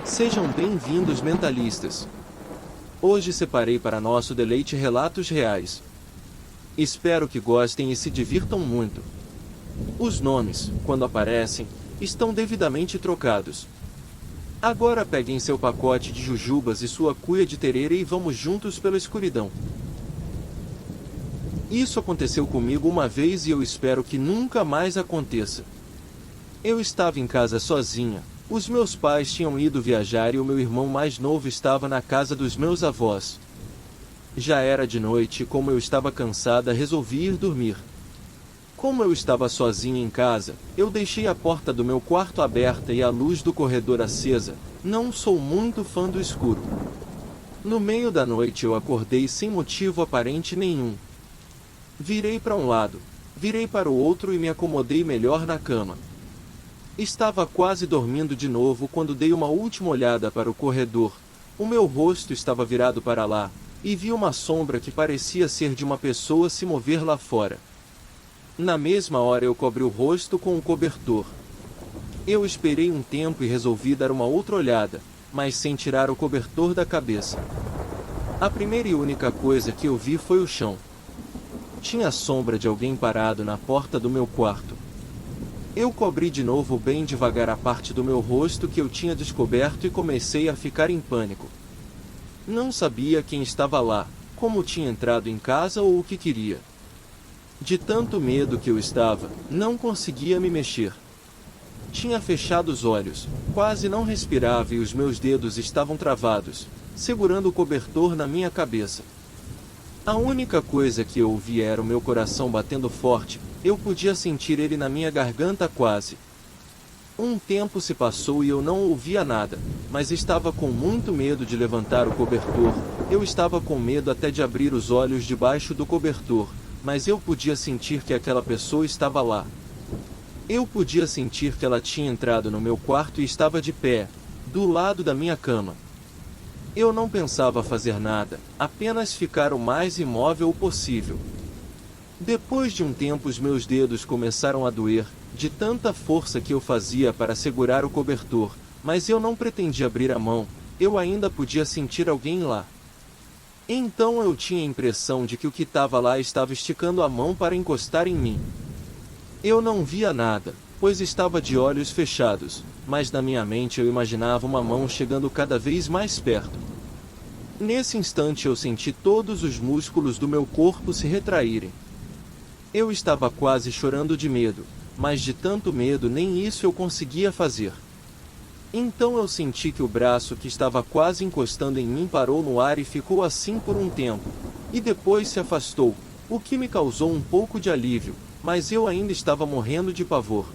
Sejam bem-vindos, mentalistas. Hoje separei para nosso deleite relatos reais. Espero que gostem e se divirtam muito. Os nomes, quando aparecem, estão devidamente trocados. Agora peguem seu pacote de jujubas e sua cuia de tererê e vamos juntos pela escuridão. Isso aconteceu comigo uma vez e eu espero que nunca mais aconteça. Eu estava em casa sozinha. Os meus pais tinham ido viajar e o meu irmão mais novo estava na casa dos meus avós. Já era de noite e como eu estava cansada, resolvi ir dormir. Como eu estava sozinha em casa, eu deixei a porta do meu quarto aberta e a luz do corredor acesa. Não sou muito fã do escuro. No meio da noite eu acordei sem motivo aparente nenhum. Virei para um lado, virei para o outro e me acomodei melhor na cama. Estava quase dormindo de novo quando dei uma última olhada para o corredor. O meu rosto estava virado para lá, e vi uma sombra que parecia ser de uma pessoa se mover lá fora. Na mesma hora eu cobri o rosto com um cobertor. Eu esperei um tempo e resolvi dar uma outra olhada, mas sem tirar o cobertor da cabeça. A primeira e única coisa que eu vi foi o chão. Tinha a sombra de alguém parado na porta do meu quarto. Eu cobri de novo bem devagar a parte do meu rosto que eu tinha descoberto e comecei a ficar em pânico. Não sabia quem estava lá, como tinha entrado em casa ou o que queria. De tanto medo que eu estava, não conseguia me mexer. Tinha fechado os olhos, quase não respirava e os meus dedos estavam travados, segurando o cobertor na minha cabeça. A única coisa que eu ouvi era o meu coração batendo forte. Eu podia sentir ele na minha garganta quase. Um tempo se passou e eu não ouvia nada, mas estava com muito medo de levantar o cobertor. Eu estava com medo até de abrir os olhos debaixo do cobertor, mas eu podia sentir que aquela pessoa estava lá. Eu podia sentir que ela tinha entrado no meu quarto e estava de pé, do lado da minha cama. Eu não pensava fazer nada, apenas ficar o mais imóvel possível. Depois de um tempo os meus dedos começaram a doer, de tanta força que eu fazia para segurar o cobertor, mas eu não pretendia abrir a mão, eu ainda podia sentir alguém lá. Então eu tinha a impressão de que o que estava lá estava esticando a mão para encostar em mim. Eu não via nada, pois estava de olhos fechados, mas na minha mente eu imaginava uma mão chegando cada vez mais perto. Nesse instante eu senti todos os músculos do meu corpo se retraírem. Eu estava quase chorando de medo, mas de tanto medo nem isso eu conseguia fazer. Então eu senti que o braço que estava quase encostando em mim parou no ar e ficou assim por um tempo, e depois se afastou, o que me causou um pouco de alívio, mas eu ainda estava morrendo de pavor.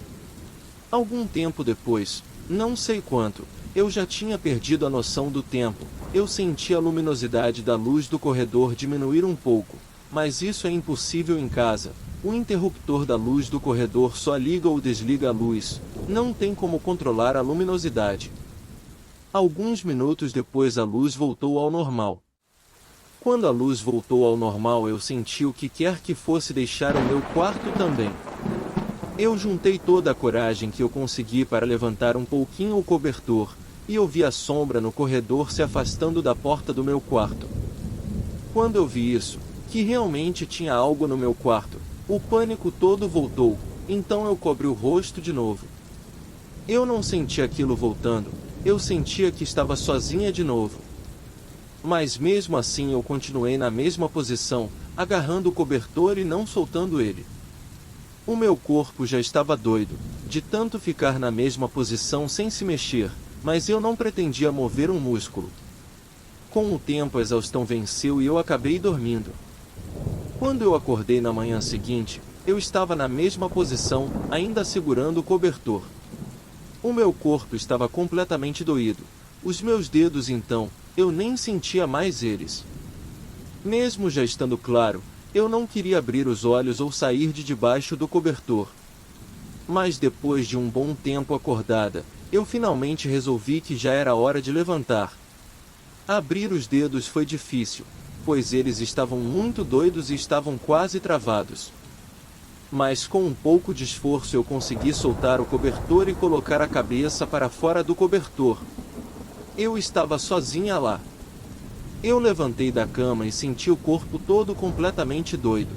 Algum tempo depois, não sei quanto, eu já tinha perdido a noção do tempo, eu senti a luminosidade da luz do corredor diminuir um pouco, mas isso é impossível em casa. O interruptor da luz do corredor só liga ou desliga a luz, não tem como controlar a luminosidade. Alguns minutos depois a luz voltou ao normal. Quando a luz voltou ao normal eu senti o que quer que fosse deixar o meu quarto também. Eu juntei toda a coragem que eu consegui para levantar um pouquinho o cobertor, e eu vi a sombra no corredor se afastando da porta do meu quarto. Quando eu vi isso, que realmente tinha algo no meu quarto, o pânico todo voltou, então eu cobri o rosto de novo. Eu não senti aquilo voltando, eu sentia que estava sozinha de novo. Mas mesmo assim eu continuei na mesma posição, agarrando o cobertor e não soltando ele. O meu corpo já estava doido, de tanto ficar na mesma posição sem se mexer, mas eu não pretendia mover um músculo. Com o tempo a exaustão venceu e eu acabei dormindo. Quando eu acordei na manhã seguinte, eu estava na mesma posição, ainda segurando o cobertor. O meu corpo estava completamente doído. Os meus dedos então, eu nem sentia mais eles. Mesmo já estando claro, eu não queria abrir os olhos ou sair de debaixo do cobertor. Mas depois de um bom tempo acordada, eu finalmente resolvi que já era hora de levantar. Abrir os dedos foi difícil, pois eles estavam muito doidos e estavam quase travados. Mas com um pouco de esforço eu consegui soltar o cobertor e colocar a cabeça para fora do cobertor. Eu estava sozinha lá. Eu levantei da cama e senti o corpo todo completamente doido.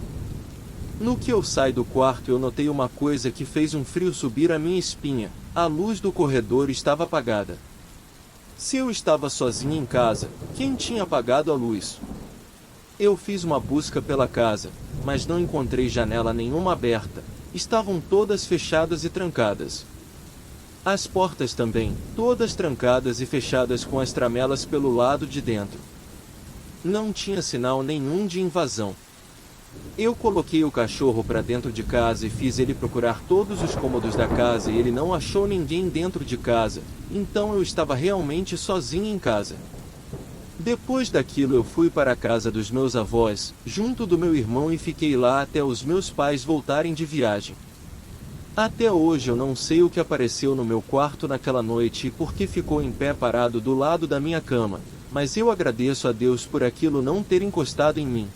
No que eu saí do quarto eu notei uma coisa que fez um frio subir a minha espinha: a luz do corredor estava apagada. Se eu estava sozinha em casa, quem tinha apagado a luz? Eu fiz uma busca pela casa, mas não encontrei janela nenhuma aberta. Estavam todas fechadas e trancadas. As portas também, todas trancadas e fechadas com as tramelas pelo lado de dentro. Não tinha sinal nenhum de invasão. Eu coloquei o cachorro para dentro de casa e fiz ele procurar todos os cômodos da casa e ele não achou ninguém dentro de casa, então eu estava realmente sozinho em casa. Depois daquilo eu fui para a casa dos meus avós, junto do meu irmão, e fiquei lá até os meus pais voltarem de viagem. Até hoje eu não sei o que apareceu no meu quarto naquela noite e por que ficou em pé parado do lado da minha cama, mas eu agradeço a Deus por aquilo não ter encostado em mim.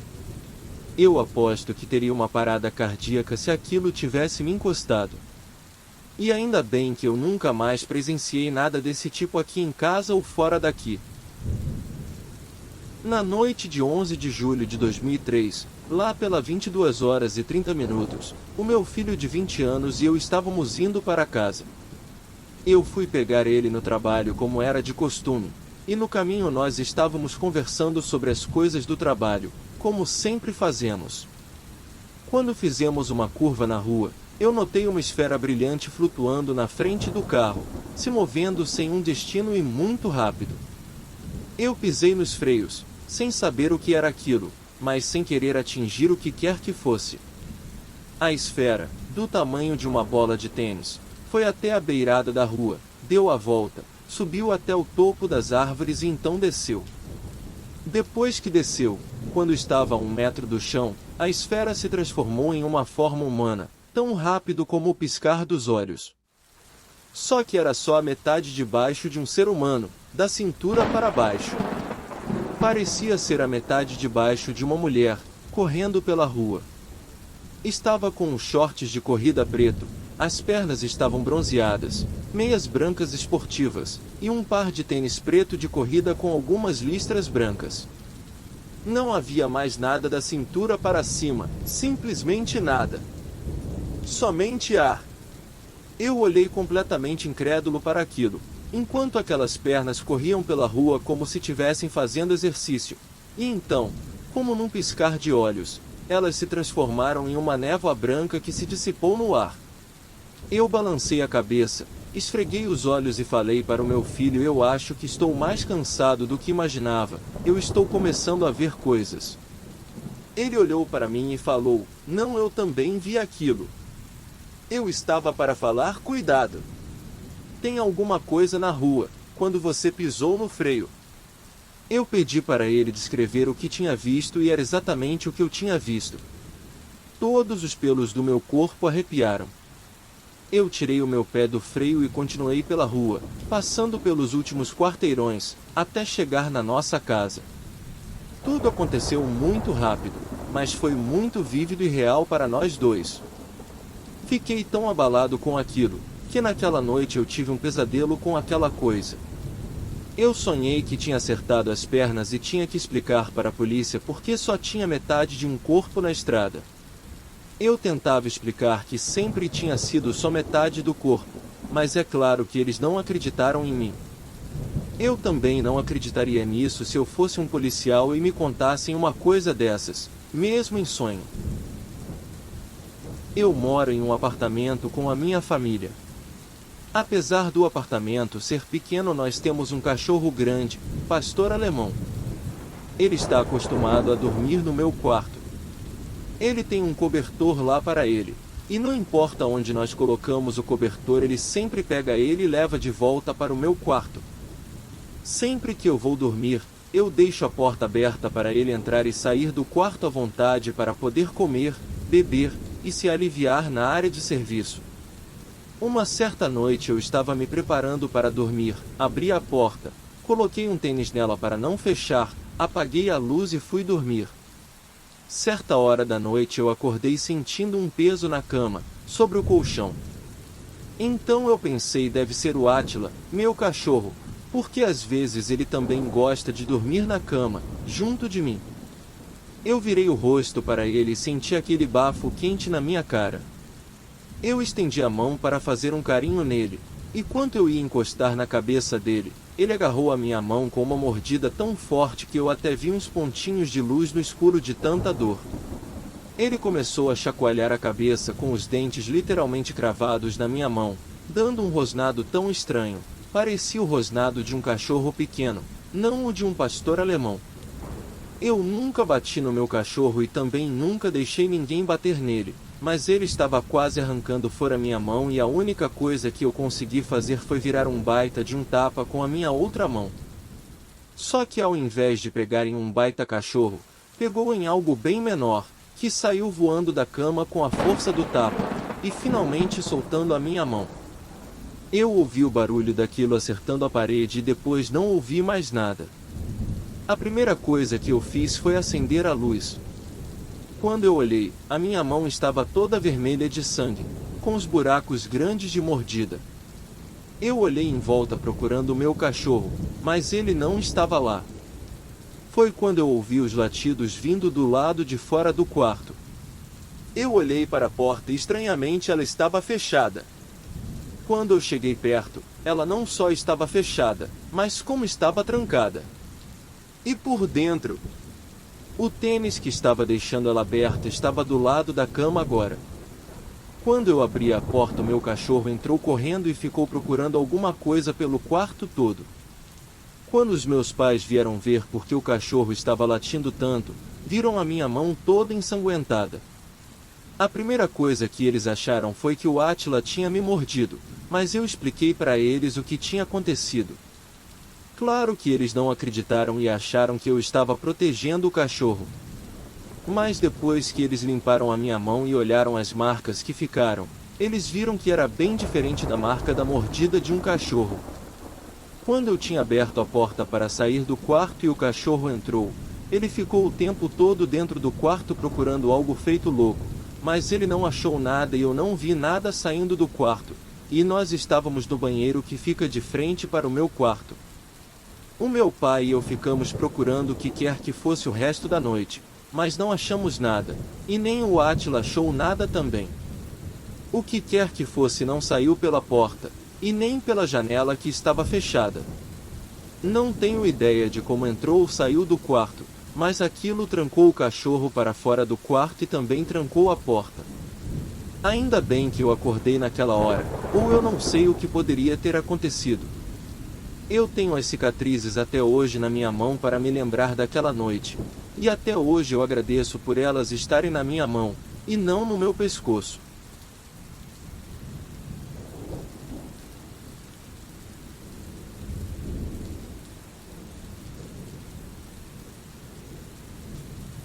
Eu aposto que teria uma parada cardíaca se aquilo tivesse me encostado. E ainda bem que eu nunca mais presenciei nada desse tipo aqui em casa ou fora daqui. Na noite de 11 de julho de 2003, lá pelas 22h30, o meu filho de 20 anos e eu estávamos indo para casa. Eu fui pegar ele no trabalho como era de costume, e no caminho nós estávamos conversando sobre as coisas do trabalho, como sempre fazemos. Quando fizemos uma curva na rua, eu notei uma esfera brilhante flutuando na frente do carro, se movendo sem um destino e muito rápido. Eu pisei nos freios, sem saber o que era aquilo, mas sem querer atingir o que quer que fosse. A esfera, do tamanho de uma bola de tênis, foi até a beirada da rua, deu a volta, subiu até o topo das árvores e então desceu. Depois que desceu, quando estava a 1 metro do chão, a esfera se transformou em uma forma humana, tão rápido como o piscar dos olhos. Só que era só a metade de baixo de um ser humano, da cintura para baixo. Parecia ser a metade de baixo de uma mulher, correndo pela rua. Estava com shorts de corrida preto, as pernas estavam bronzeadas, meias brancas esportivas, e um par de tênis preto de corrida com algumas listras brancas. Não havia mais nada da cintura para cima, simplesmente nada. Somente ar. Eu olhei completamente incrédulo para aquilo, enquanto aquelas pernas corriam pela rua como se estivessem fazendo exercício. E então, como num piscar de olhos, elas se transformaram em uma névoa branca que se dissipou no ar. Eu balancei a cabeça, esfreguei os olhos e falei para o meu filho: eu acho que estou mais cansado do que imaginava, eu estou começando a ver coisas. Ele olhou para mim e falou: não, eu também vi aquilo. Eu estava para falar: cuidado. Tem alguma coisa na rua, quando você pisou no freio. Eu pedi para ele descrever o que tinha visto e era exatamente o que eu tinha visto. Todos os pelos do meu corpo arrepiaram. Eu tirei o meu pé do freio e continuei pela rua, passando pelos últimos quarteirões, até chegar na nossa casa. Tudo aconteceu muito rápido, mas foi muito vívido e real para nós dois. Fiquei tão abalado com aquilo, que naquela noite eu tive um pesadelo com aquela coisa. Eu sonhei que tinha acertado as pernas e tinha que explicar para a polícia porque só tinha metade de um corpo na estrada. Eu tentava explicar que sempre tinha sido só metade do corpo, mas é claro que eles não acreditaram em mim. Eu também não acreditaria nisso se eu fosse um policial e me contassem uma coisa dessas, mesmo em sonho. Eu moro em um apartamento com a minha família. Apesar do apartamento ser pequeno, nós temos um cachorro grande, pastor alemão. Ele está acostumado a dormir no meu quarto. Ele tem um cobertor lá para ele, e não importa onde nós colocamos o cobertor, ele sempre pega ele e leva de volta para o meu quarto. Sempre que eu vou dormir, eu deixo a porta aberta para ele entrar e sair do quarto à vontade para poder comer, beber e se aliviar na área de serviço. Uma certa noite eu estava me preparando para dormir, abri a porta, coloquei um tênis nela para não fechar, apaguei a luz e fui dormir. Certa hora da noite eu acordei sentindo um peso na cama, sobre o colchão. Então eu pensei: deve ser o Átila, meu cachorro, Porque às vezes ele também gosta de dormir na cama, junto de mim. Eu virei o rosto para ele e senti aquele bafo quente na minha cara. Eu estendi a mão para fazer um carinho nele, e quando eu ia encostar na cabeça dele, ele agarrou a minha mão com uma mordida tão forte que eu até vi uns pontinhos de luz no escuro de tanta dor. Ele começou a chacoalhar a cabeça com os dentes literalmente cravados na minha mão, dando um rosnado tão estranho. Parecia o rosnado de um cachorro pequeno, não o de um pastor alemão. Eu nunca bati no meu cachorro e também nunca deixei ninguém bater nele, mas ele estava quase arrancando fora minha mão e a única coisa que eu consegui fazer foi virar um baita de um tapa com a minha outra mão. Só que ao invés de pegar em um baita cachorro, pegou em algo bem menor, que saiu voando da cama com a força do tapa, e finalmente soltando a minha mão. Eu ouvi o barulho daquilo acertando a parede e depois não ouvi mais nada. A primeira coisa que eu fiz foi acender a luz. Quando eu olhei, a minha mão estava toda vermelha de sangue, com os buracos grandes de mordida. Eu olhei em volta procurando o meu cachorro, mas ele não estava lá. Foi quando eu ouvi os latidos vindo do lado de fora do quarto. Eu olhei para a porta e estranhamente ela estava fechada. Quando eu cheguei perto, ela não só estava fechada, mas como estava trancada. E por dentro, o tênis que estava deixando ela aberta estava do lado da cama agora. Quando eu abri a porta, o meu cachorro entrou correndo e ficou procurando alguma coisa pelo quarto todo. Quando os meus pais vieram ver por que o cachorro estava latindo tanto, viram a minha mão toda ensanguentada. A primeira coisa que eles acharam foi que o Átila tinha me mordido, mas eu expliquei para eles o que tinha acontecido. Claro que eles não acreditaram e acharam que eu estava protegendo o cachorro. Mas depois que eles limparam a minha mão e olharam as marcas que ficaram, eles viram que era bem diferente da marca da mordida de um cachorro. Quando eu tinha aberto a porta para sair do quarto e o cachorro entrou, ele ficou o tempo todo dentro do quarto procurando algo feito louco, mas ele não achou nada e eu não vi nada saindo do quarto, e nós estávamos no banheiro que fica de frente para o meu quarto. O meu pai e eu ficamos procurando o que quer que fosse o resto da noite, mas não achamos nada, e nem o Átila achou nada também. O que quer que fosse não saiu pela porta, e nem pela janela que estava fechada. Não tenho ideia de como entrou ou saiu do quarto, mas aquilo trancou o cachorro para fora do quarto e também trancou a porta. Ainda bem que eu acordei naquela hora, ou eu não sei o que poderia ter acontecido. Eu tenho as cicatrizes até hoje na minha mão para me lembrar daquela noite, e até hoje eu agradeço por elas estarem na minha mão, e não no meu pescoço.